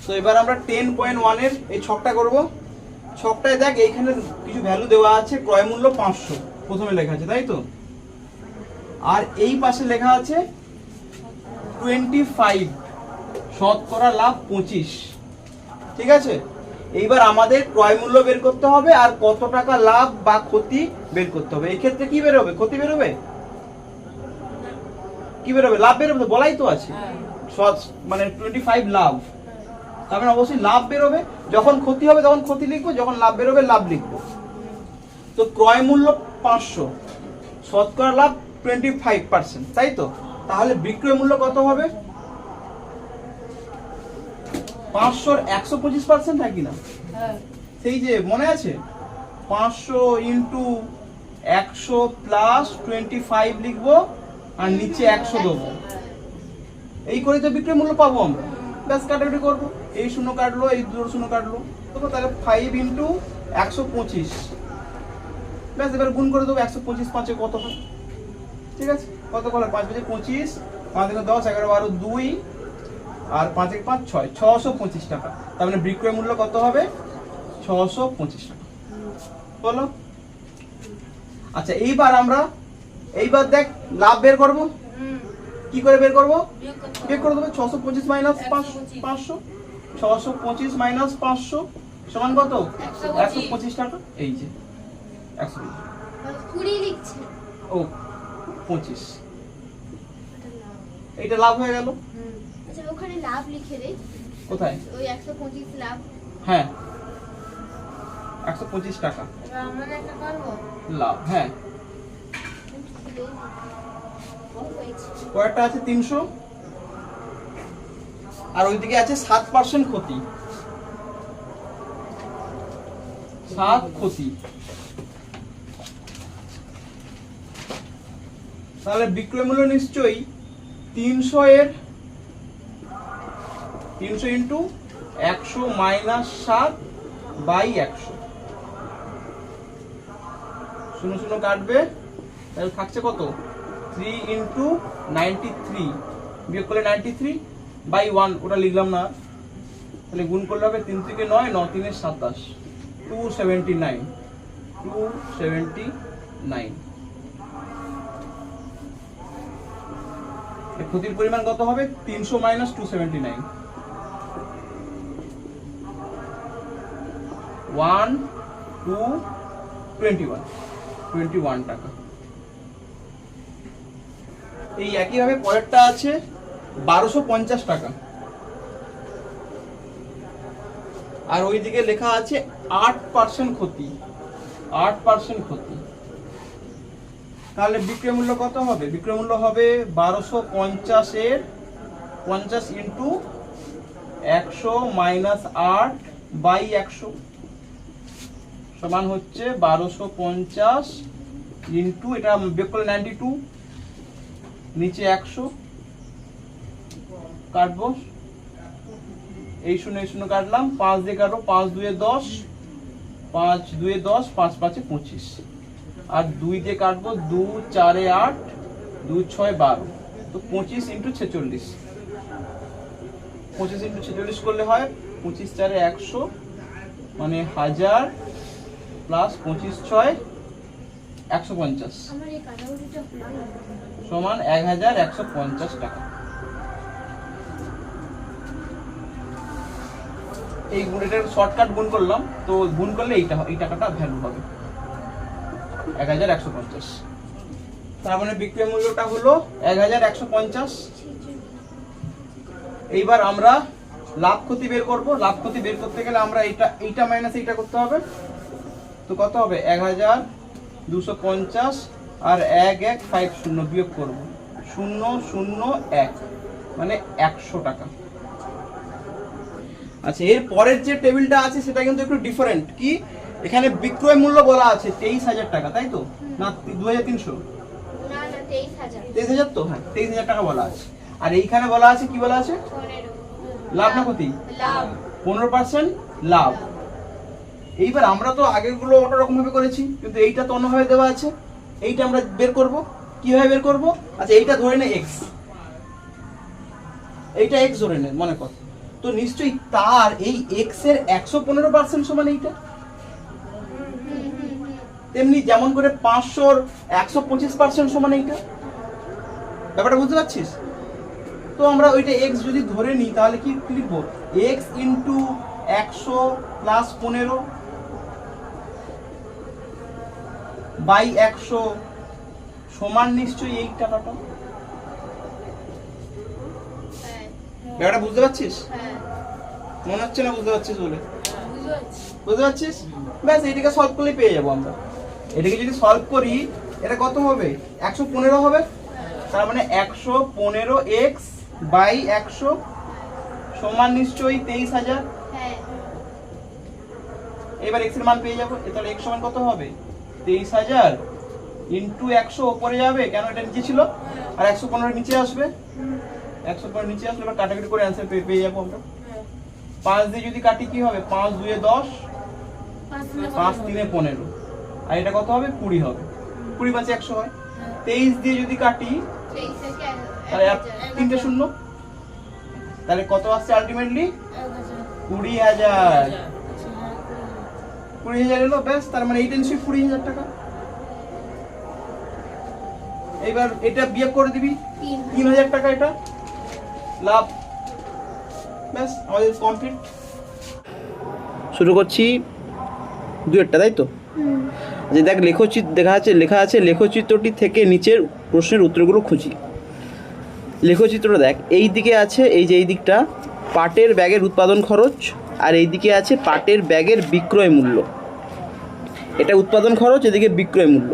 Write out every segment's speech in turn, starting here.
তো এবার আমরা 10.1 এর এই ছকটা করব। ছকটায় দেখ এইখানে কিছু ভ্যালু দেওয়া আছে, ক্রয় মূল্য 500 প্রথমে লেখা আছে, তাই তো? আর এই পাশে লেখা আছে 25, শতকরা লাভ 25। ঠিক আছে, এইবার আমাদের ক্রয় মূল্য বের করতে হবে আর কত টাকা লাভ বা ক্ষতি বের করতে হবে। এই ক্ষেত্রে কি বেরোবে? ক্ষতি বেরোবে? কি বেরোবে? লাভ বেরোবে, বলাই তো আছে। মানে 25 লাভ, তার মানে অবশ্যই লাভ বেরোবে। যখন ক্ষতি হবে তখন ক্ষতি লিখবো, যখন লাভ বেরোবে লাভ লিখবো। তো ক্রয় মূল্য 500, শতকরা লাভ 25%, তাই তো? তাহলে বিক্রয় মূল্য কত হবে? 500 125% হয় কিনা? সেই যে মনে আছে, 500 ইন্টু 100 প্লাস 25 লিখবো আর নিচে 100 দেবো। এই করে তো বিক্রয় মূল্য পাবো আমরা। ব্যাস কাটাকুটি করবো, এই শূন্য কাটলো, এই দুটো শূন্য কাটলো, তবু তাহলে 5 ইন্টু 125। ব্যাস এবার গুণ করে দেবো। 125 5-এ কত হয়? ঠিক আছে, কত করে? 5 5 25, 5 10, 11 12 2 আর 5 5 6, 625 টাকা। তার মানে বিক্রয় মূল্য কত হবে? 625 টাকা। বলো। আচ্ছা, এইবার দেখ লাভ বের করব। কি করে বের করব? বের করে দেবো 625 মাইনাস 500। 625 মাইনাস 500 সমান কত? 125 টাকা। এই যে 120 লিখছে। ও 25, এইটা লাভ হয়ে গেল। আচ্ছা, ওখানে লাভ লিখে দেই। কোথায়? ওই 125 লাভ। হ্যাঁ, 125 টাকা এবার আমরা একটা করব লাভ। হ্যাঁ, কয়টা আছে? 300। আর ওইদিকে আছে 7% ক্ষতি। 7 ক্ষতি। তাহলে বিক্রয় মূল্য নিশ্চয়ই 300 ইন্টু 100 মাইনাস 7 বাই 100। শূন্য শূন্য কাটবে, তাহলে থাকছে কত? 3 ইন্টু 93, বিয়োগ করলে 93 বাই 1, ওটা লিখলাম না। তাহলে গুণ করলে হবে 3 থেকে 9, 9 3 27, 279। ক্ষতির পরিমাণ কত হবে? 300 মাইনাস 279, 1 2 21 টাকা। এই একইভাবে পরেরটা আছে 1250 টাকা। আর ওইদিকে লেখা আছে 8% ক্ষতি। 8% ক্ষতি। তাহলে বিক্রয় মূল্য কত হবে? বিক্রয় মূল্য হবে 1250 এর 50 ইন্টু 100 মাইনাস 8 বাই 100 সমান হচ্ছে 1250 ইন্টু, এটা বিয়োগ করলে 92, নিচে 100 কাটবো। এই শূন্য এই শূন্য কাটলাম, 5 দিয়ে কাটবো, 5 2 10, 5 2 10, 5 5 25, আর 2 দিয়ে কাটবো, 2 4 8, 2 6 12, তো 25 ইন্টু 46। 25 ইন্টু 46 করলে হয় 25 4 100, মানে 1000 প্লাস 25 6 150 সমান 1150 টাকা। এই গুণের শর্টকাট গুণ করলাম, তো গুণ করলে এই টাকাটা ভ্যালু হবে 1150। তার মানে বিক্রয় মূল্যটা হলো 1150। এইবার আমরা লাভ ক্ষতি বের করব। লাভ ক্ষতি বের করতে গেলে আমরা এইটা মাইনাস এইটা করতে হবে। তো কত হবে? 1250 আর 1150 বিয়োগ করব, 001, মানে 100 টাকা। আচ্ছা, এর পরের যে টেবিলটা আছে সেটা কিন্তু একটু ডিফারেন্ট। কি? এখানে বিক্রয় মূল্য বলা আছে 23000 টাকা, তাই তো? না 2300? না না 23000। 23000 তো? হ্যাঁ, 23000 টাকা বলা আছে। আর এইখানে বলা আছে, কি বলা আছে? 15 লাভ না ক্ষতি? লাভ। 15% লাভ। এইবার আমরা তো আগেরগুলো অন্যরকম ভাবে করেছি, কিন্তু এইটা তো অন্যভাবে দেওয়া আছে। এইটা আমরা বের করব। কিভাবে বের করব? আচ্ছা, এইটা ধরে নে x, এইটা x ধরে নে মনে কর। তো নিশ্চয়ই তার এই এক্স এর 115% সমান এইটা। তেমনি যেমন করে 500-র 125% সমান এইটা। ব্যাপারটা বুঝতে পারছিস? তো আমরা ওইটা এক্স যদি ধরে নিই তাহলে কি লিখবো? এক্স ইন্টু 100 প্লাস 15 বাই 100 সমান নিশ্চয়ই এই টাকাটা। হ্যাঁ ব্যাপারটা বুঝতে পারছিস? হ্যাঁ মনে হচ্ছে না বুঝতে পারছিস বলে? বুঝতে পারছিস? ব্যাস এটাকে সলভ করলেই পেয়ে যাবো আমরা। এটাকে যদি সলভ করি এটা কত হবে? 115 হবে। তার মানে 115x বাই 100 সমান নিশ্চয়ই 23,000। হ্যাঁ এবার x এর মান পেয়ে যাবো। তাহলে x সমান কত হবে? 23,000 ইন্টু 100 উপরে যাবে, কেন এটা নিচে ছিল, আর 115 নিচে আসবে। 115 নিচে আসলে এবার কাটাকাটি করে অ্যান্সার পেয়ে যাবো আমরা। 5 দিয়ে যদি কাটি কি হবে? 5 2 10, 5 3 15, আর এটা কত হবে? 20 হবে। 20 5 100 হয়। 23 দিয়ে যদি কাটি 23 থেকে তাহলে 1000 তিনটে শূন্য, তাহলে কত আসছে আলটিমেটলি? 20,000। 20,000 এলো, ব্যাস। তার মানে এইটা নিশ্চয়ই 20,000 টাকা। এইবার এটা বিয়োগ করে দিবি, 3,000 টাকা এটা লাভ। ব্যাস আমাদের কমপ্লিট। শুরু করছি দুয়েরটা, তাই তো? যে দেখ লেখা আছে লেখচিত্রটি থেকে নিচের প্রশ্নের উত্তরগুলো খুঁজি। লেখচিত্রটা দেখ, এই দিকে আছে, এই যে এই দিকটা পাটের ব্যাগের উৎপাদন খরচ, আর এই দিকে আছে পাটের ব্যাগের বিক্রয় মূল্য। এটা উৎপাদন খরচ, এদিকে বিক্রয় মূল্য।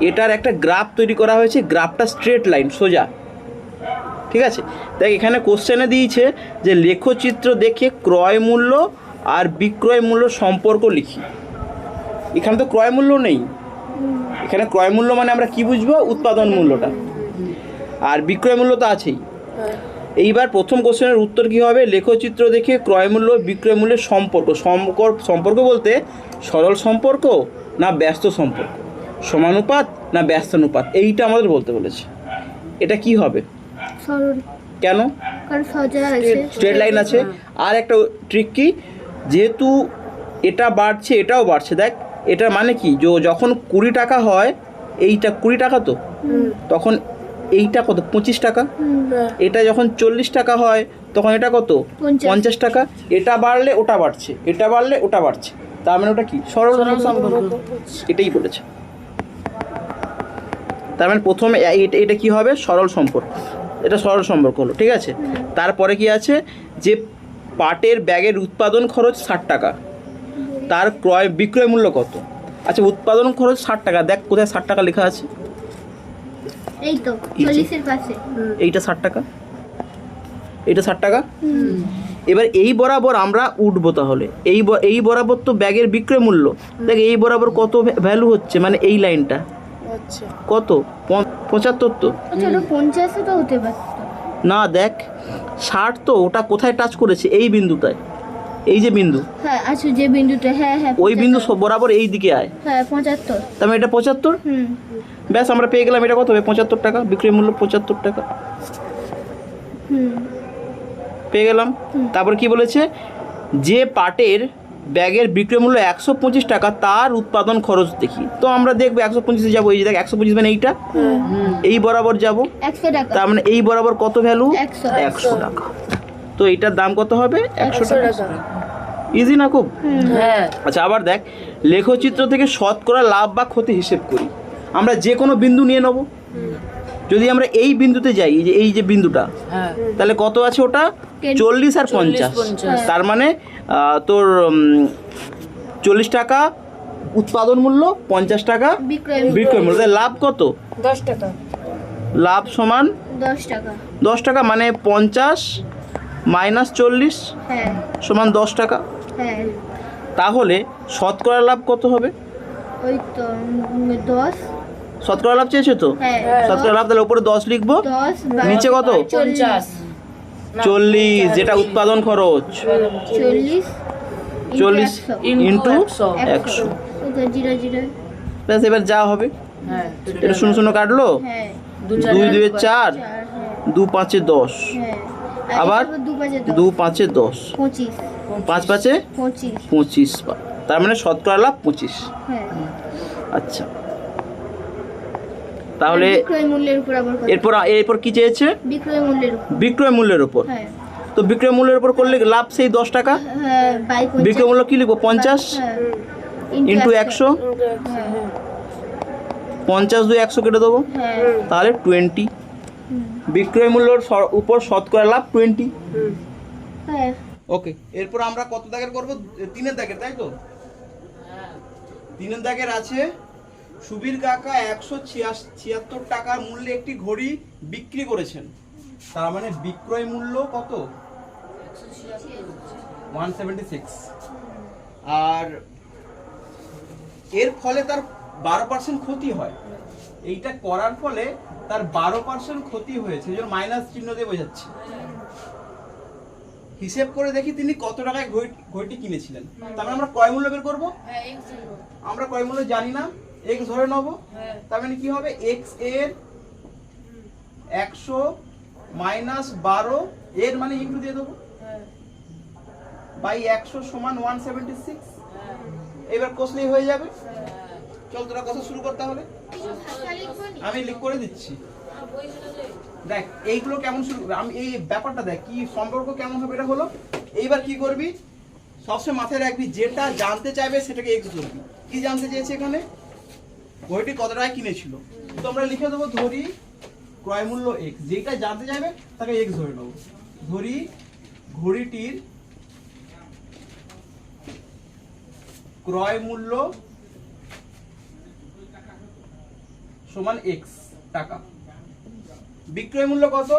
এটার একটা গ্রাফ তৈরি করা হয়েছে, গ্রাফটা স্ট্রেট লাইন, সোজা। ঠিক আছে? দেখ এখানে কোশ্চেনে দিয়েছে যে লেখচিত্র দেখে ক্রয় মূল্য আর বিক্রয় মূল্য সম্পর্ক লিখি। এখানে তো ক্রয় মূল্য নেই। এখানে ক্রয় মূল্য মানে আমরা কি বুঝবো? উৎপাদন মূল্যটা। আর বিক্রয় মূল্য তো আছেই। এইবার প্রথম কোশ্চেনের উত্তর কি হবে? লেখচিত্র দেখে ক্রয় মূল্য বিক্রয় মূল্যের সম্পর্ক বলতে সরল সম্পর্ক না ব্যস্ত সম্পর্ক, সমানুপাত না ব্যস্তানুপাত, এইটা আমাদের বলতে বলেছে। এটা কি হবে? সরল। কেন? কারণ সোজা আছে, স্ট্রেট লাইন আছে। আর একটা ট্রিক কি, যেহেতু এটা বাড়ছে এটাও বাড়ছে, দেখ এটার মানে কি, যখন 20 টাকা হয়, এইটা 20 টাকা তো, তখন এইটা কত? 25 টাকা। এটা যখন 40 টাকা হয় তখন এটা কত? 50 টাকা। এটা বাড়লে ওটা বাড়ছে, এটা বাড়লে ওটা বাড়ছে, তার মানে ওটা কি? সরল সম্পর্ক। এটাই বলেছে। তার মানে প্রথমে এটা কি হবে? সরল সম্পর্ক। এটা সরল সম্পর্ক হলো, ঠিক আছে? তারপরে কি আছে? যে পাটের ব্যাগের উৎপাদন খরচ 60 টাকা, তার বিক্রয় মূল্য কত? আচ্ছা, উৎপাদন খরচ 60 টাকা, দেখ কোথায় 60 টাকা লেখা আছে? এই তো 40 এর পাশে। এইটা 60 টাকা, এইটা 60 টাকা। এবার এই বরাবর আমরা উঠবো, তাহলে এই বরাবর তো ব্যাগের বিক্রয় মূল্য। দেখ এই বরাবর কত ভ্যালু হচ্ছে, মানে এই লাইনটা কত? 75 তো। আচ্ছা ওটা 50 তো হতে পারতো না, দেখ 60 তো। ওটা কোথায় টাচ করেছে? এই বিন্দুটায়, এই যে বিন্দু। হ্যাঁ আচ্ছা, যে বিন্দুটা, হ্যাঁ হ্যাঁ ওই বিন্দু বরাবর এই দিকে আয়। হ্যাঁ 75। তার মানে এটা 75। ব্যাস আমরা পেয়ে গেলাম এটা কত হবে? 75 টাকা। বিক্রয় মূল্য 75 টাকা পেয়ে গেলাম। তারপর কি বলেছে? যে পাটের ব্যাগের বিক্রয় মূল্য 125 টাকা, তার উৎপাদন খরচ দেখি। তো আমরা দেখবো 125 যাবো, এই যে দেখ 125 মানে এইটা, এই বরাবর যাব 100 টাকা। তার মানে এই বরাবর কত ভ্যালু? 100 টাকা। তো এইটার দাম কত হবে? 100 টাকা। ইজি না খুব? আচ্ছা, আবার দেখ লেখচিত্র থেকে শতকরা লাভ বা ক্ষতি হিসেব করি। আমরা যে কোনো বিন্দু নিয়ে নেব। যদি আমরা এই বিন্দুতে যাই, এই যে বিন্দুটা, তাহলে কত আছে? ওটা 40 আর 50। তার মানে তোর 40 টাকা উৎপাদন মূল্য, 50 টাকা বিক্রয় মূল্য। লাভ কত? 10 টাকা। লাভ সমান 10 টাকা। 10 টাকা, মানে 50 মাইনাস 40 হ্যাঁ সমান 10 টাকা। হ্যাঁ তাহলে শতকরা লাভ কত হবে? ওই তো 10। শতকরা লাভ চেয়েছে তো? হ্যাঁ শতকরা লাভ, তাহলে উপরে 10 লিখবো, 10 নিচে কত? 50। 40, যেটা উৎপাদন খরচ। 40 ইন্টু 100। ওটা 0 0। ব্যাস, এবার যা হবে হ্যাঁ, এটা শূন্য শূন্য কাটলো। হ্যাঁ 2 2 4, হ্যাঁ 2 5 10, হ্যাঁ আবার দু পাঁচে 2 5 10 25 5 5 25 25, তার মানে শতকরা লাভ 25। হ্যাঁ। আচ্ছা, তাহলে বিক্রয় মূল্যের উপর আবার কত? এরপর কি চেয়েছে? বিক্রয় মূল্যের উপর। বিক্রয় মূল্যের উপর। হ্যাঁ তো বিক্রয় মূল্যের উপর করলে লাভ সেই 10 টাকা। হ্যাঁ বাই 50। বিক্রয় মূল্য কি লিখবো? 50 হ্যাঁ ইন্টু 100। হ্যাঁ 50 2 100 কেটে দেবো, হ্যাঁ তাহলে 20। বিক্রয় মূল্যের উপর শতকরা লাভ 20। হ্যাঁ। ওকে, এরপর আমরা কত দাগের করব? 3-এর দাগের, তাই তো? 3-এর দাগের আছে সুবীর কাকা 176 টাকার মূল্যে একটি ঘড়ি বিক্রি করেছেন। তার মানে বিক্রয় মূল্য কত? 176। আর এর ফলে তার 12% ক্ষতি হয়। এইটা করার ফলে তার 12% ক্ষতি হয়েছে, এই জন্য মাইনাস চিহ্ন দিয়ে বোঝাচ্ছি। হিসেব করে দেখি তিনি কত টাকায় ঘড়িটি কিনেছিলেন। তার মানে আমরা ক্রয় মূল্য বের করবো। আমরা ক্রয় মূল্য জানি না, x ধরে নেবো। তার মানে কি হবে? x এর 100 মাইনাস 12 এর মানে ইনটু দিয়ে দেবো বাই 100 সমান 176। এবার কষলেই হয়ে যাবে। চল তোরা কথা শুরু করতে হবে, আমি লিখ করে দিচ্ছি। দেখ এইগুলো কেমন শুরু, আমি এই ব্যাপারটা দেখ কি সম্পর্ক কেমন হবে এটা হলো। এইবার কি করবি? সবসময় মাথায় রাখবি যেটা জানতে চাইবে সেটাকে x ধরবি। কি জানতে চেয়েছে এখানে? ঘড়িটি কত টাকায় কিনেছিল। তো আমরা লিখে দেবো ধরি ক্রয় মূল্য x, যেটা জানতে চাইবে তাকে x ধরে নেবো। ধরি ঘড়িটির ক্রয় মূল্য সমান x টাকা। বিক্রয় মূল্য কত?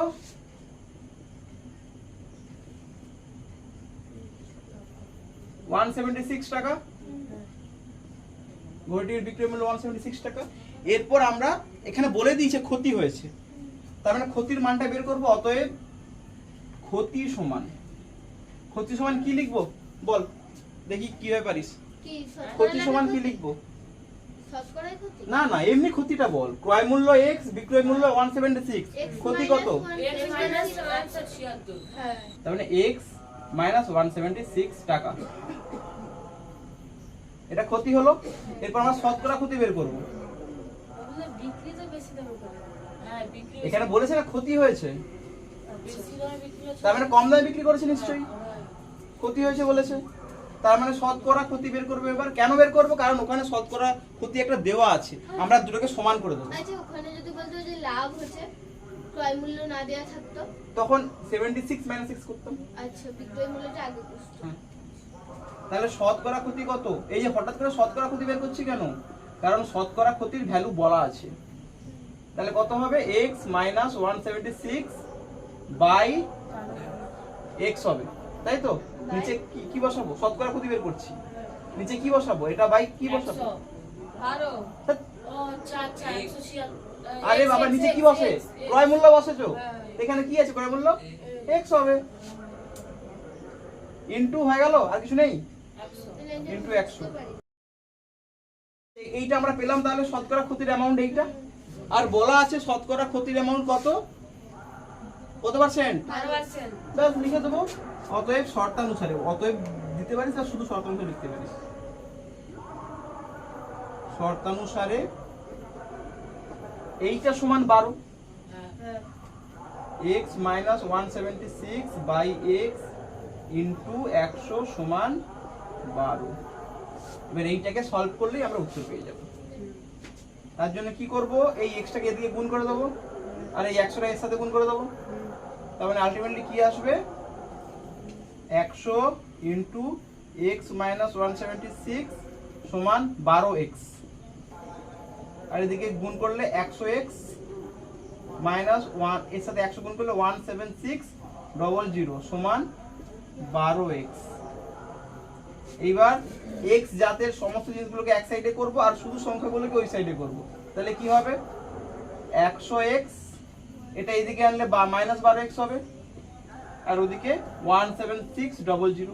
176 টাকা। ঘড়িটির বিক্রয় মূল্য 176 টাকা। এরপর আমরা এখানে বলে দিয়েছে ক্ষতি হয়েছে, তার মানে ক্ষতির মানটা বের করব। অতএব ক্ষতি সমান কি লিখবো বল দেখি কিভাবে পারিস। ক্ষতি সমান কি লিখবো? না না, এমনি ক্ষতিটা বল। ক্রয় মূল্য x, বিক্রয় মূল্য 176, ক্ষতি কত? তার মানে x মাইনাস 176 টাকা, এটা ক্ষতি হলো। এরপর আমরা শতকরা ক্ষতি বের করব। এখানে বলেছে না ক্ষতি হয়েছে, তার মানে কম দামে বিক্রি করেছে, নিশ্চয়ই ক্ষতি হয়েছে বলেছে। তার মানে শতকরা ক্ষতি বের করবে। এবার কেন বের করব? কারণ ওখানে শতকরা ক্ষতি একটা দেওয়া আছে, আমরা দুটোকে সমান করে দেবো। আচ্ছা ওখানে যদি বলতো যে লাভ হচ্ছে, ক্রয় মূল্য না দেয়া থাকতো, তখন 76 - 6 করতাম। আচ্ছা বিক্রয় মূল্যটা আগে বসতো। হ্যাঁ, তাহলে শতকরা ক্ষতি কত? এই যে হঠাৎ করে শতকরা ক্ষতি বের করছি কেন? কারণ শতকরা ক্ষতির ভ্যালু বলা আছে। তাহলে কত হবে? x মাইনাস 176 বাই x হবে, তাই তো? নিচে কি বসাবো? শতকরা ক্ষতি বের করছি, নিচে কি বসাবো? এটা বাই কি বসাবো? আরে বাবা, নিচে কি বসে? ক্রয় মূল্য বসেছো, এখানে কি আছে? ক্রয় মূল্য x হবে, ইনটু হয়ে গেল, আর কিছু নেই, ইনটু 100। এইটা আমরা পেলাম। তাহলে শতকরা ক্ষতির অ্যামাউন্ট এইটা। আর বলা আছে শতকরা ক্ষতির অ্যামাউন্ট কত পার্সেন্ট? 12%। ব্যাস লিখে দেবো। অতএব শর্তানুসারে, অতএব দিতে পারিস আর শুধু শর্তানুসারে লিখতে পারিস। শর্তানুসারে এইটা সমান 12, x minus 176 by x into 100 সমান 12। এবার এইটাকে সলভ করলেই আমরা উত্তর পেয়ে যাব। তার জন্য কি করব? এই এক্সটাকে এদিকে গুণ করে দেবো, আর এই 100টা এর সাথে গুণ করে দেবো। তার মানে আলটিমেটলি কি আসবে? 100 ইন্টু x মাইনাস 176 সমান 12x। আর এদিকে গুণ করলে 100x মাইনাস 1 এর সাথে 100 গুণ করলে 17600 সমান 12x। এইবার x জাতের সমস্ত জিনিসগুলোকে এক সাইডে করব আর শুধু সংখ্যাগুলোকে ওই সাইডে করব। তাহলে কি হবে? 100x, এটা এইদিকে আনলে মাইনাস 12x হবে, আর ওদিকে 17600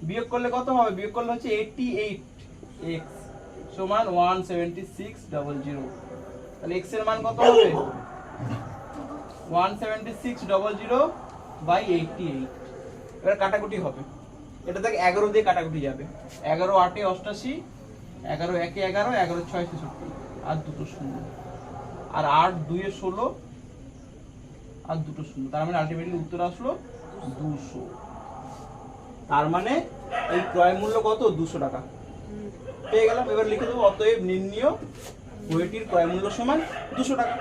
বিয়োগ করলে কত হবে? বিয়োগ করলে হচ্ছে 88x সমান 17600। তাহলে x এর মান কত হবে? 17600 বাই 88। এবার কাটাকুটি হবে, এটা থেকে 11 দিয়ে কাটাকুটি যাবে। 11 8 88, 11 1 11, 11 6 66, আর দুটো শূন্য, আর 8 2 16, আর দুটো শূন্য। তার মানে আলটিমেটলি উত্তর আসলো 200। তার মানে এই ক্রয় মূল্য কত? 200 টাকা পেয়ে গেলাম। এবার লিখে দেবো অতএব নির্ণীয় বইটির ক্রয় মূল্য সমান 200 টাকা।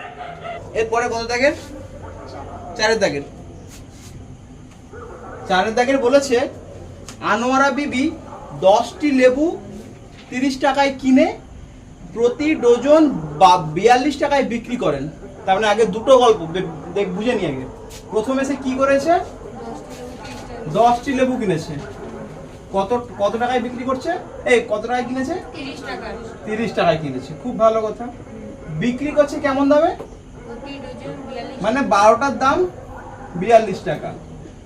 এরপরে কত দাগের? 4 দাগের। 4 দাগের বলেছে আনোয়ারা বিবি 10টি লেবু 30 টাকায় কিনে প্রতি ডজন 42 টাকায় বিক্রি করেন। তার মানে আগে দুটো গল্প দেখ, বুঝে নিয়ে আগে। প্রথমে সে কি করেছে? 10টি লেবু কিনেছে, কত টাকায় বিক্রি করছে? এই কত টাকায় কিনেছে? 30 টাকা। 30 টাকায় কিনেছে, খুব ভালো কথা। বিক্রি করছে কেমন দামে? প্রতি ডজন 42। মানে 12টার দাম 42 টাকা।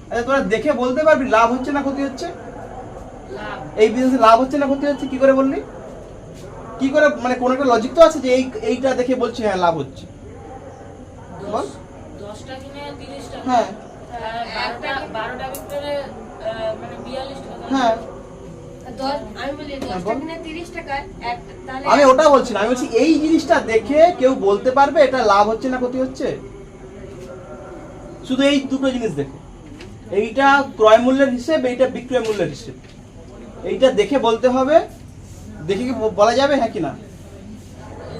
আচ্ছা তোরা দেখে বলতে পারবি লাভ হচ্ছে না ক্ষতি হচ্ছে? লাভ। এই বিজনেসে লাভ হচ্ছে না ক্ষতি হচ্ছে? কি করে বললি? কি করে, মানে কোনো একটা লজিক তো আছে যে এইটা দেখে বলছি হ্যাঁ লাভ হচ্ছে? বল। 10টা কিনে 30 টাকা। হ্যাঁ 12টা ভিতরে মানে 42 টাকা। হ্যাঁ আমি বলি 10টা কিনে 30 টাকা, তাহলে আমি ওটা বলছি না, আমি বলছি এই জিনিসটা দেখে কেউ বলতে পারবে এটা লাভ হচ্ছে না ক্ষতি হচ্ছে? শুধু এই দুটো জিনিস দেখে, এইটা ক্রয় মূল্যের হিসেব, এইটা বিক্রয় মূল্যের হিসেব, এইটা দেখে বলতে হবে। দেখে কি বলা যাবে হ্যাঁ কি না?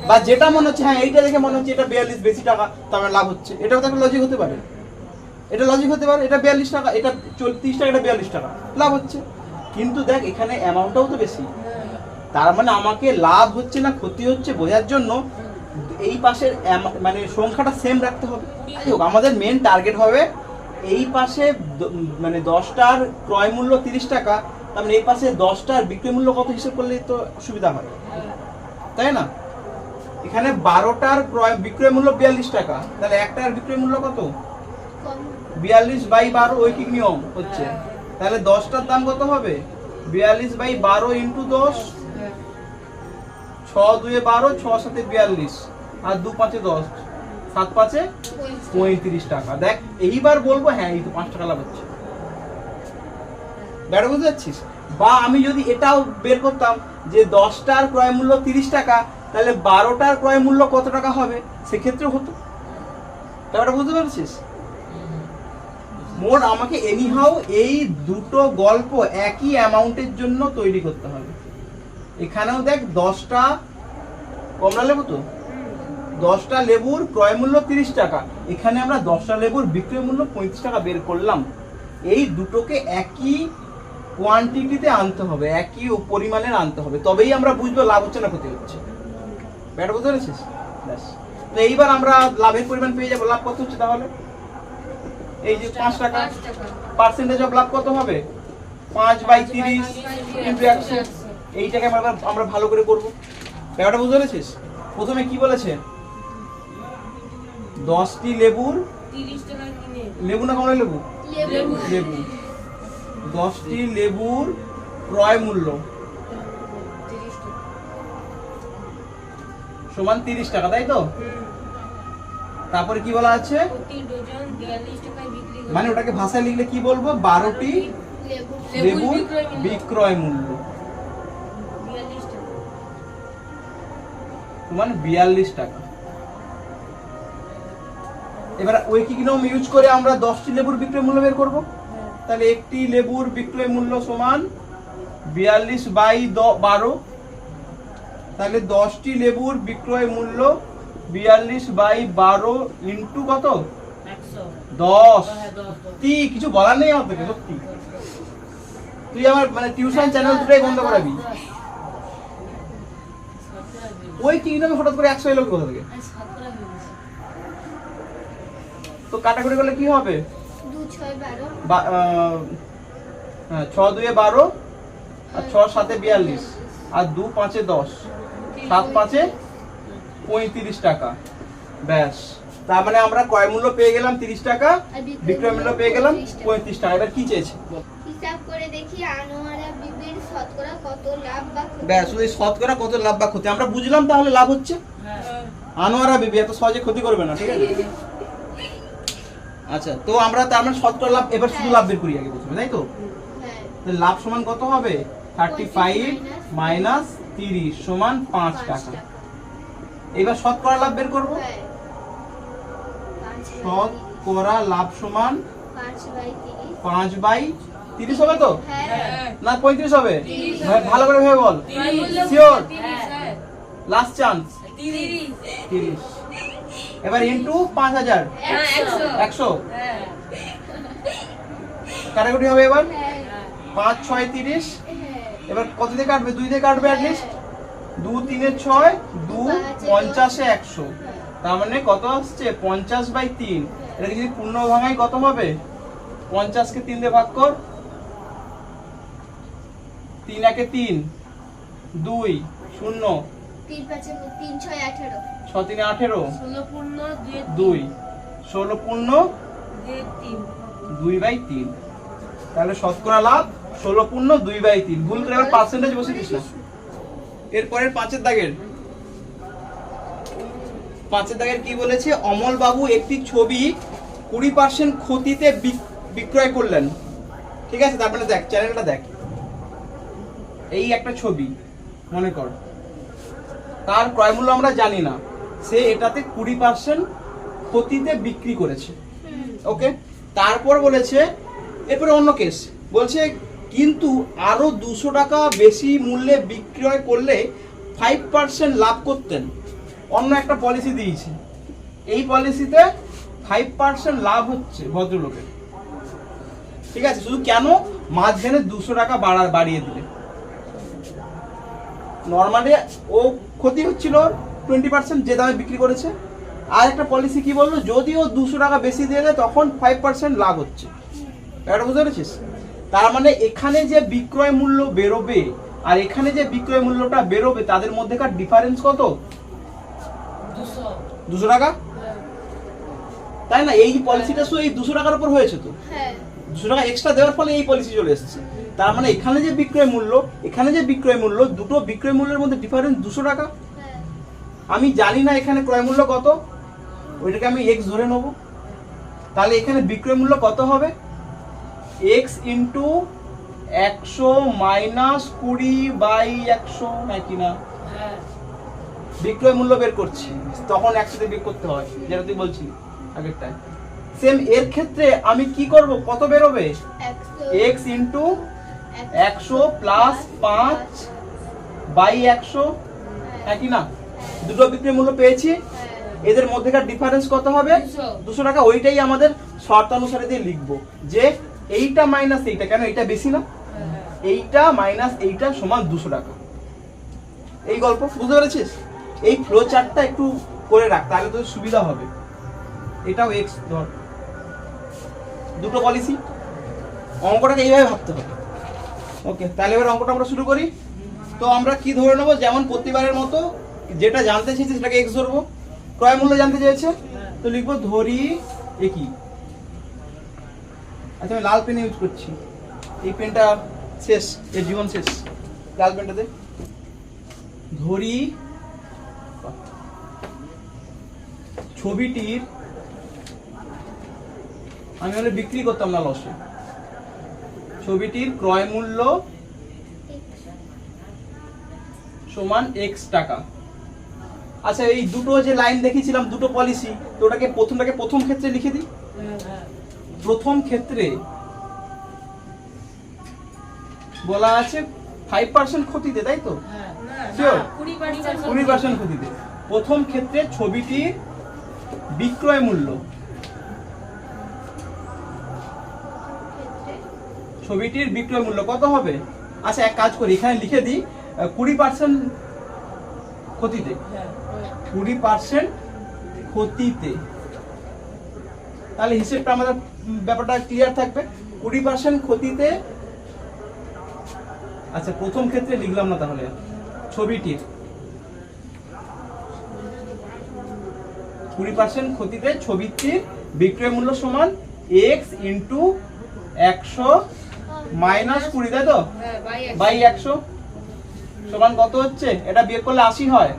বা যেটা মনে হচ্ছে হ্যাঁ এইটা দেখে মনে হচ্ছে এটা 42 বেশি টাকা, তার মানে লাভ হচ্ছে, এটাও তো একটা লজিক হতে পারে। এটা লজিক হতে পারে, এটা 42 টাকা, এটা 30 টাকা, এটা 42 টাকা, লাভ হচ্ছে। কিন্তু দেখ এখানে অ্যামাউন্টটাও তো বেশি, তার মানে আমাকে লাভ হচ্ছে না ক্ষতি হচ্ছে বোঝার জন্য এই পাশের মানে সংখ্যাটা সেম রাখতে হবে। যাই হোক, আমাদের মেন টার্গেট হবে এই পাশে মানে 10টার ক্রয় মূল্য 30 টাকা, তার মানে এই পাশে 10টার বিক্রয় মূল্য কত হিসেব করলে তো সুবিধা হয়, তাই না? এখানে 12টার ক্রয় বিক্রয় মূল্য 42 টাকা, তাহলে একটার বিক্রয় মূল্য কত? কম। 42/12 ঐকিক নিয়ম হচ্ছে। তাহলে 10টার দাম কত হবে? 42/12 ইন্টু 10, 6 2 12, 6 7 42, আর 2 5 10, 7 5 35 টাকা। দেখ এইবার বলবো হ্যাঁ এই তো 5 টাকা লাভ হচ্ছে। ব্যাপারটা বুঝতে পারছিস? বা আমি যদি এটাও বের করতাম যে 10টার ক্রয় মূল্য 30 টাকা, তাহলে 12টার ক্রয় মূল্য কত টাকা হবে, সেক্ষেত্রেও হতো। ব্যাপারটা বুঝতে পারছিস? মোট আমাকে এনিহাউ এই দুটো গল্প একই অ্যামাউন্টের জন্য তৈরি করতে হবে। এখানেও দেখ 10টা কমলা লেবু, তো 10টা লেবুর ক্রয় মূল্য 30 টাকা, এখানে আমরা 10টা লেবুর বিক্রয় মূল্য 35 টাকা বের করলাম। এই দুটোকে একই কোয়ান্টিটিতে আনতে হবে, একই পরিমাণের আনতে হবে, তবেই আমরা বুঝবো লাভ হচ্ছে না ক্ষতি হচ্ছে। ব্যাপারটা বুঝতে পেরেছিস? ব্যাস। তো এইবার আমরা লাভের পরিমাণ পেয়ে যাবো। লাভ কত হচ্ছে তাহলে? এই যে 5 টাকা, পার্সেন্টেজ অফ লাভ কত হবে? 5/30 ইন্টু 100। এইটাকে আমরা ভালো করে করব। ব্যাপারটা বুঝতে পেরেছিস? প্রথমে কি বলেছে? 10টি লেবুর 30 টাকা কিনে লেবু না কমলা লেবু? লেবু। লেবু। 10টি লেবুর ক্রয় মূল্য 30 টাকা। সমান 30 টাকা, তাই তো? তারপরে কি বলা আছে? প্রতি ডজন 42 টাকায় বিক্রি করে। মানে ওটাকে ভাষায় লিখলে কি বলবো? 12টি লেবু। লেবুর বিক্রয় মূল্য 42 টাকা। সমান 42 টাকা। এবার ঐকিক নিয়ম ইউজ করে আমরা 10টি লেবুর বিক্রয় মূল্য বের করব। তাহলে একটি লেবুর বিক্রয় মূল্য সমান 42/12। তাহলে 10টি লেবুর বিক্রয় মূল্য 42/12 ইন্টু কত? 100। 10। হ্যাঁ 10। তুই কিছু বলার নেই আমার থেকে, সত্যি তুই আমার মানে টিউশন চ্যানেল দুটোই বন্ধ করাবি। ওই কি নামে হঠাৎ করে 100 এলো কোথা থেকে? তো কাটাকুটি করলে কি হবে? 2 6 12, 6 2 12, আর 6 7 42, আর 2 5 10, 7 5 35 টাকা। ব্যাস। তার মানে আমরা ক্রয় মূল্য পেয়ে গেলাম 30 টাকা, বিক্রয় মূল্য পেয়ে গেলাম 35 টাকা। এবার কি চেয়েছে? হিসাব করে দেখি আনোয়ারা বিবির শতকরা কত লাভ বা ক্ষতি। ব্যাস, ওই শতকরা কত লাভ বা ক্ষতি আমরা বুঝলাম, তাহলে লাভ হচ্ছে। হ্যাঁ। আনোয়ারা বিবি এত সহজে ক্ষতি করবে না, ঠিক আছে? আচ্ছা, তো আমরা তার মানে শতকরা লাভ এবার শুধু লাভ বের করি আগে প্রথমে, তাই তো? হ্যাঁ তাহলে লাভ সমান কত হবে? 35 মাইনাস 30 সমান 5 টাকা। এবার শতকরা লাভ বের করব। হ্যাঁ শতকরা লাভ সমান 5/30 5/30 হবে তো? হ্যাঁ না 35 হবে? 30 ভাই ভালো করে ভেবে বল। Sure Sure? Last chance 30 30। এবার ইনটু 5000 100 100 কাটাকুটি হবে এবার। হ্যাঁ 5 6 30। হ্যাঁ এবার কত দিয়ে কাটবে? 2 দিয়ে কাটবে অ্যাট লিস্ট। 2 3 6 2 50 এ 100। তার মানে কত আসছে? 50/3। এটাকে যদি পূর্ণ ভাঙাই কত হবে? 50 কে 3 দিয়ে ভাগ কর। 3 1 3 2 0 3 5 3 6 18 6 3 18 16 পূর্ণ 2 16 পূর্ণ 3 2/3। তাহলে শতকরা লাভ 16 পূর্ণ 2/3। ভুল করে আবার পার্সেন্টেজ বসে দিস না। এরপরের 5 এর দাগের কি বলেছে? অমল বাবু একটি ছবি 20% ক্ষতিতে বিক্রয় করলেন। ঠিক আছে, তারপরে দেখ চ্যানেলটা দেখ। এই একটা ছবি মনে কর, তার ক্রয় মূল্য আমরা জানি না, সে এটাতে 20% ক্ষতিতে বিক্রি করেছে। ওকে, তারপর বলেছে, এরপরে অন্য কেস বলছে কিন্তু আরো 200 টাকা বেশি মূল্যে বিক্রয় করলে 5% লাভ করতেন। অন্য একটা পলিসি দিয়েছে, এই পলিসিতে 5% লাভ হচ্ছে ভদ্রলোকের। ঠিক আছে, শুধু কেন? মাঝখানে 200 টাকা বাড়িয়ে দিলে। নর্মালি ও ক্ষতি হচ্ছিল 20% যে দামে বিক্রি করেছে। আর একটা পলিসি কি বললো? যদি ও 200 টাকা বেশি দিয়ে দেয় তখন 5% লাভ হচ্ছে। এটা বুঝতে পেরেছিস? তার মানে এখানে যে বিক্রয় মূল্য বেরোবে আর এখানে যে বিক্রয় মূল্যটা বেরোবে তাদের মধ্যেকার ডিফারেন্স কত? 200 টাকা। তাই না? এই পলিসিটা শুধু এই 200 টাকার উপর হয়েছে তো। হ্যাঁ 200 টাকা এক্সট্রা দেওয়ার ফলে এই পলিসি চলে এসেছে। তার মানে এখানে যে বিক্রয় মূল্য, এখানে যে বিক্রয় মূল্য, দুটো বিক্রয় মূল্যের মধ্যে ডিফারেন্স 200 টাকা। হ্যাঁ আমি জানি না এখানে ক্রয় মূল্য কত, ওইটাকে আমি x ধরে নেব। তাহলে এখানে বিক্রয় মূল্য কত হবে? x ইন্টু 100 মাইনাস 20/100, নাকি না? বিক্রয় মূল্য বের করছি, তখন একসাথে বের করতে হয়, যেটা তুই বলছিলি আগেরটায়। সেম এর ক্ষেত্রে আমি কি করব? কত বেরোবে? x ইন্টু 100 প্লাস 5/100, একই না? দুটো বিক্রয় মূল্য পেয়েছি, এদের মধ্যেকার ডিফারেন্স কত হবে? 200 টাকা। ওইটাই আমাদের শর্তানুসারে দিয়ে লিখবো যে এইটা মাইনাস এইটা, কেন এইটা বেশি না, এইটা মাইনাস এইটা সমান 200 টাকা। এই গল্প বুঝতে পেরেছিস? এই ফ্লো চার্টটা একটু করে রাখ, তাহলে তোর সুবিধা হবে। এটাও এক্স ধর, দুটো পলিসি, অঙ্কটাকে এইভাবে ভাবতে হবে। ওকে, তাহলে এবার অঙ্কটা আমরা শুরু করি। তো আমরা কি ধরে নেবো? যেমন প্রতিবারের মতো যেটা জানতে চেয়েছে সেটাকে এক্স ধরবো। ক্রয় মূল্য জানতে চেয়েছে তো লিখবো ধরি একই। আচ্ছা, আমি লাল পেন ইউজ করছি, এই পেনটা শেষ, এর জীবন শেষ। লাল পেনটাতে ধরি ছবিটির, আমি হলে বিক্রি করতাম না লসে, ছবিটির ক্রয় মূল্য সমান x টাকা। আচ্ছা, এই দুটো যে লাইন দেখিয়েছিলাম, দুটো পলিসি, তো ওটাকে প্রথম ক্ষেত্রে লিখে দিই। প্রথম ক্ষেত্রে বলা আছে 5% ক্ষতিতে, তাই তো? Sure? 20% ক্ষতিতে। প্রথম ক্ষেত্রে ছবিটির বিক্রয় মূল্য, ছবিটির বিক্রয় মূল্য কত হবে? আচ্ছা, এক কাজ করি, এখানে লিখে দিই 20% ক্ষতিতে, 20% ক্ষতিতে। তাহলে হিসেবটা আমাদের ব্যাপারটা ক্লিয়ার থাকবে। 20% ক্ষতিতে। আচ্ছা, প্রথম ক্ষেত্রে লিখলাম না, তাহলে ছবিটির 20% ক্ষতিতে ছবিটির বিক্রয় মূল্য সমান x ইন্টু 100 মাইনাস 20, তাই তো? বাই 100 সমান কত হচ্ছে? এটা বিয়োগ করলে 80 হয়,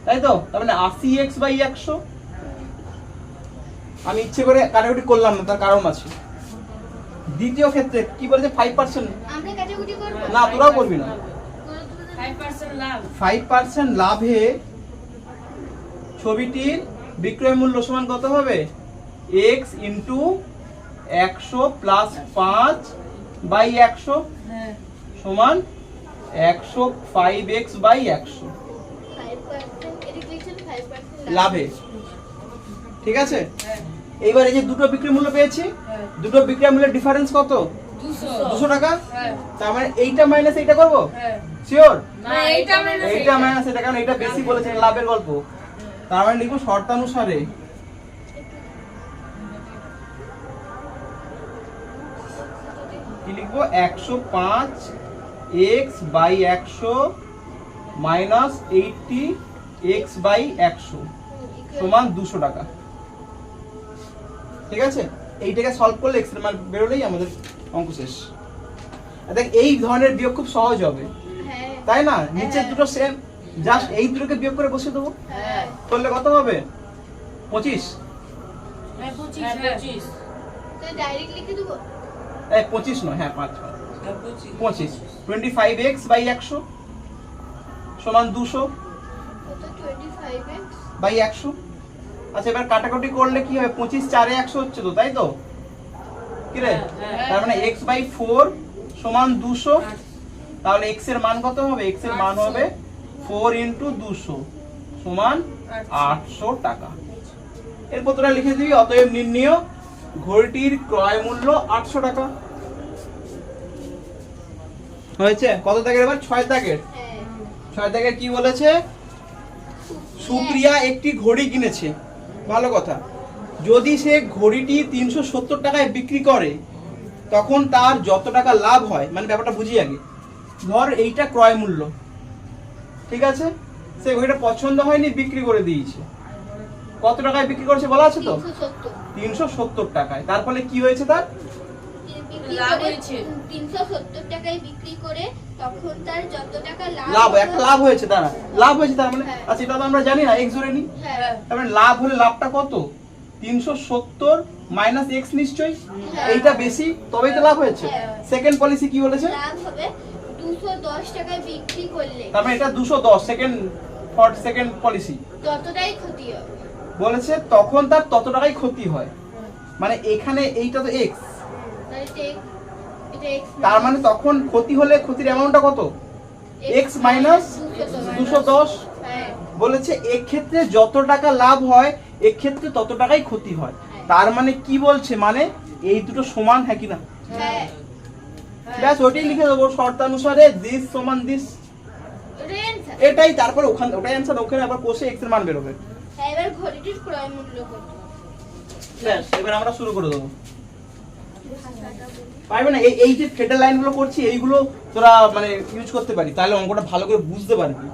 তাই তো? তার মানে 80x/100। আমি ইচ্ছে করে কাটাকুটি করলাম না, তার কারণ আছে। দ্বিতীয় ক্ষেত্রে কি বলেছে 5%? আমরা কাটাকুটি করব না, তোরাও করবি না। 5% লাভ। 5% লাভে ছবিটির বিক্রয় মূল্য সমান কত হবে? x ইন্টু 100 প্লাস 5 বাই 100 হ্যাঁ। সমান 100 5x বাই 100 5% এটা লিখছেন 5% লাভে। ঠিক আছে, হ্যাঁ। এইবার এই যে দুটো বিক্রয় মূল্য পেয়েছি, হ্যাঁ। দুটো বিক্রয় মূল্যের ডিফারেন্স কত? 200 টাকা। হ্যাঁ। তার মানে এইটা মাইনাস এইটা করব, হ্যাঁ। শিওর? না, এইটা minus এইটা মাইনাস এটা, কারণ এটা বেশি বলেছে, এটা লাভের গল্প। তার মানে লিখবো শর্তানুসারে কি লিখবো? 105 x by 100 minus 80 x by 100 সমান 200 টাকা। ঠিক আছে, এইটাকে সলভ করলে x এর মান বেরোলেই আমাদের অঙ্ক শেষ। দেখ এই ধরনের বিয়োগ খুব সহজ হবে, হ্যাঁ তাই না? নিচের দুটো সেম, জাস্ট এই দুটোকে বিয়োগ করে বসিয়ে দেবো, হ্যাঁ করলে কত হবে? 25। হ্যাঁ, 25। তো ডাইরেক্ট লিখে দেব। এই 25 নয়, হ্যাঁ 5 25 25x বাই 100 সমান 200 কত 25x বাই 100। আচ্ছা, এবার কাটাকুটি করলে কি হবে? 25 4 এ 100 হচ্ছে তো, তাই তো? কি রে? হ্যাঁ। তার মানে x বাই 4 সমান 200। তাহলে x এর মান কত হবে? x এর মান হবে 4 ইন্টু 200 সমান 800 টাকা। এরপর তোরা লিখে দিবি অতএব নির্ণেয় ঘড়িটির ক্রয় মূল্য 800 টাকা। হয়েছে? কত দাগের? এবার 6 দাগের। হ্যাঁ 6 দাগের কি বলেছে? সুপ্রিয়া একটি ঘড়ি কিনেছে। ভালো কথা। যদি সে ঘড়িটি 370 টাকায় বিক্রি করে তখন তার যত টাকা লাভ হয়, মানে ব্যাপারটা বুঝি আগে। ধর এইটা ক্রয় মূল্য, ঠিক আছে? সে ঘড়িটা পছন্দ হয়নি, বিক্রি করে দিয়েছে। কত টাকায় বিক্রি করেছে বলা আছে তো? 370 টাকায়। তার ফলে কি হয়েছে তার? লাভ হয়েছে। 370 টাকায় বিক্রি করে তখন তার যত টাকা লাভ, একটা লাভ হয়েছে, তারা লাভ হয়েছে। তার মানে হ্যাঁ। আচ্ছা, এটা তো আমরা জানি না, x ধরে নি। হ্যাঁ তার মানে লাভ হলে লাভটা কত? 370 মাইনাস x নিশ্চয়ই, হ্যাঁ। এইটা বেশি, তবেই তো লাভ হয়েছে। হ্যাঁ। সেকেন্ড পলিসি কি বলেছে? লাভ হবে 210 টাকায় বিক্রি করলে তার মানে এটা 210 সেকেন্ড ফর সেকেন্ড পলিসি যতটাই ক্ষতি হবে। বলেছে তখন তার তত টাকাই ক্ষতি হয়। মানে এখানে এইটা তো x, তাহলে এটা x তার মানে তখন ক্ষতি হলে ক্ষতির অ্যামাউন্টটা কত? x minus 210। হ্যাঁ বলেছে এক্ষেত্রে যত টাকা লাভ হয় এক্ষেত্রে তত টাকাই ক্ষতি হয়। তার মানে কি বলছে? মানে এই দুটো সমান, হ্যাঁ কি না? হ্যাঁ ব্যাস ওটাই লিখে দেবো শর্তানুসারে দিস সমান দিস, এটাই answer। এটাই। তারপরে ওখানে ওটাই অ্যান্সার, ওখানে আবার কোষে x এর মান বেরোবে। হ্যাঁ এবার ঘড়িটির ক্রয় মূল্য কত? ব্যাস এবার আমরা শুরু করে দেবো। পারবে না? এই যে থ্রেডের লাইনগুলো করছি এইগুলো তোরা মানে ইউজ করতে পারি, তাহলে অঙ্কটা ভালো করে বুঝতে পারবি।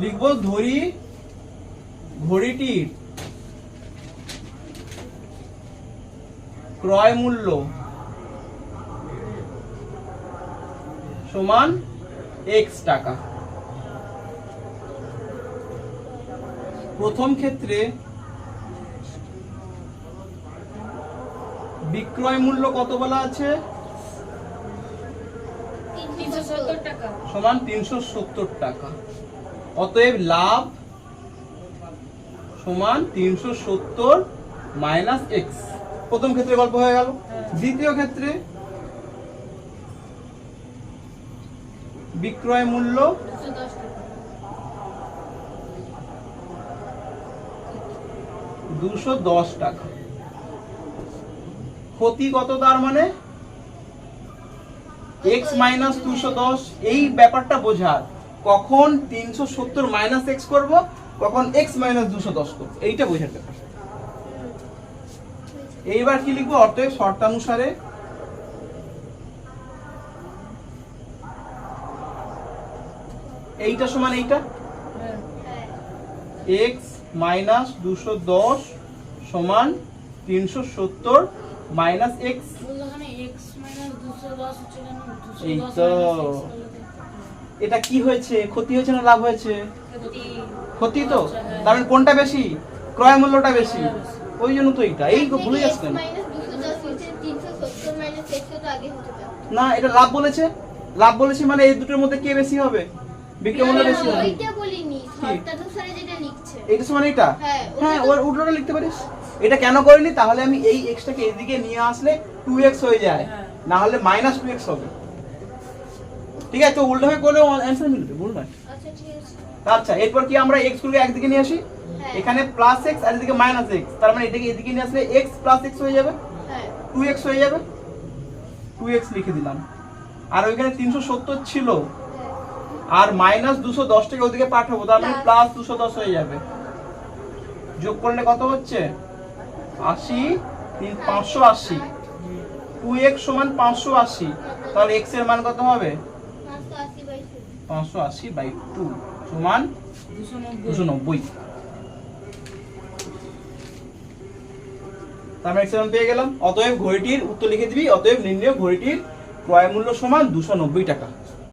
লিখবো ধরি ঘড়িটির ক্রয় মূল্য সমান x টাকা। প্রথম ক্ষেত্রে বিক্রয় মূল্য কত বলা আছে? 370 টাকা। সমান 370 টাকা। অতএব লাভ সমান 370 মাইনাস x। প্রথম ক্ষেত্রে গল্প হয়ে গেল। দ্বিতীয় ক্ষেত্রে বিক্রয় মূল্য 210 টাকা। 210 টাকা। ক্ষতি কত? তার মানে x মাইনাস 210। এই ব্যাপারটা বোঝার, কখন 370 মাইনাস x করব, কখন x মাইনাস 210 করব, এইটা বোঝার ব্যাপার। এইবার কি লিখবো? অতএব শর্তানুসারে এইটা সমান এইটা, হ্যাঁ। x মাইনাস 210 সমান 370 মাইনাস x। ওখানে x minus 210 হচ্ছে কেন? 210 এই minus তো। x করলে এটা কি হয়েছে? ক্ষতি হয়েছে না লাভ হয়েছে? ক্ষতি। ক্ষতি তো। আচ্ছা, হ্যাঁ। তার মানে কোনটা বেশি? ক্রয় মূল্যটা বেশি। ক্রয় বেশি। ওই জন্য তো এইটা এই ভুলে x যাচ্ছেন। মাইনাস 210 হচ্ছে 370 মাইনাস x তো আগে হতে পারে। না এটা লাভ বলেছে, লাভ বলেছে মানে এই দুটোর মধ্যে কে বেশি হবে, বিক্রয় মূল্য বেশি হবে। ওইটা বলিনি, শর্তানুসারে যেটা লিখছে। এইটা সমান এটা, হ্যাঁ, হ্যাঁ ওর উল্টোটা লিখতে পারিস। এটা কেন করিনি, তাহলে আমি এই x টাকে এদিকে নিয়ে আসলে 2x হয়ে যায়, হ্যাঁ। না হলে মাইনাস 2x হবে। ঠিক আছে, তো উল্টো হয়ে করলে অ্যান্সার মিলবে, ভুল নয়। আচ্ছা ঠিক আছে। আচ্ছা এরপর কি আমরা x গুলোকে একদিকে নিয়ে আসি, হ্যাঁ। এখানে প্লাস x আর এদিকে মাইনাস x, তার মানে এটাকে এদিকে নিয়ে আসলে x প্লাস x হয়ে যাবে, হ্যাঁ 2x হয়ে যাবে, 2x লিখে দিলাম। আর ওইখানে 370 ছিল, আর মাইনাস 210 টাকে ওদিকে পাঠাবো, তার মানে প্লাস 210 হয়ে যাবে। যোগ করলে কত হচ্ছে 80, 580, 2x সমান 580, তাহলে x এর মান কত হবে 580/2 সমান 290। তার মানে x এর মান পেয়ে গেলাম। অতএব ঘড়িটির উত্তর লিখে দিবি, অতএব নির্ণয় ঘড়িটির ক্রয় মূল্য সমান 290 টাকা।